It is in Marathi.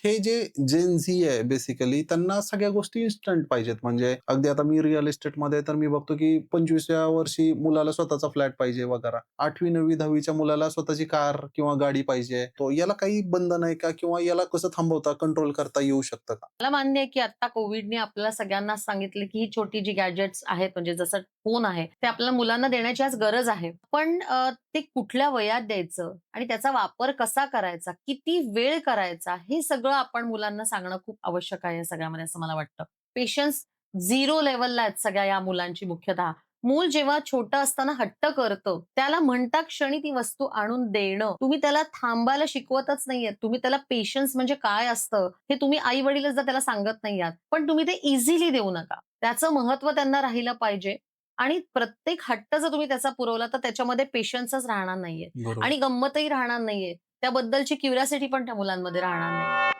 हे जे जेन झी आहे बेसिकली त्यांना सगळ्या गोष्टी इन्स्टंट पाहिजेत. म्हणजे अगदी आता मी रिअल इस्टेटमध्ये तर मी बघतो, की 25व्या वर्षी मुलाला स्वतःचा फ्लॅट पाहिजे वगैरे. 8वी, 9वी, 10वीच्या मुलाला स्वतःची कार किंवा गाडी पाहिजे. तो याला काही बंधन आहे का? किंवा याला कसं थांबवता, कंट्रोल करता येऊ शकतं का? मला मान्य आहे, की आता कोविडने आपल्याला सगळ्यांना सांगितलं, की ही छोटी जी गॅजेट्स आहेत, म्हणजे जसं फोन आहे, ते आपल्या मुलांना देण्याची आज गरज आहे. पण ते कुठल्या वयात द्यायचं आणि त्याचा वापर कसा करायचा, किती वेळ करायचा, हे सगळं आपण मुलांना सांगणं खूप आवश्यक आहे या सगळ्यामध्ये, असं मला वाटतं. पेशन्स 0 लेव्हलला आहेत सगळ्या या मुलांची मुख्यतः. मूल जेव्हा छोटं असताना हट्ट करतं, त्याला म्हणता क्षणी ती वस्तू आणून देणं. तुम्ही त्याला थांबायला शिकवतच नाहीयेत. तुम्ही त्याला पेशन्स म्हणजे काय असतं, हे तुम्ही आई-वडीलच त्याला सांगत नाही आहात. पण तुम्ही ते इझिली देऊ नका. त्याचं महत्त्व त्यांना राहिलं पाहिजे आणि प्रत्येक हट्ट जर तुम्ही त्याचा पुरवला, तर त्याच्यामध्ये पेशन्सच राहणार नाहीये बरोबर. आणि गंमतही राहणार नाहीये. त्याबद्दलची क्युरिओसिटी पण त्या मुलांमध्ये राहणार नाही.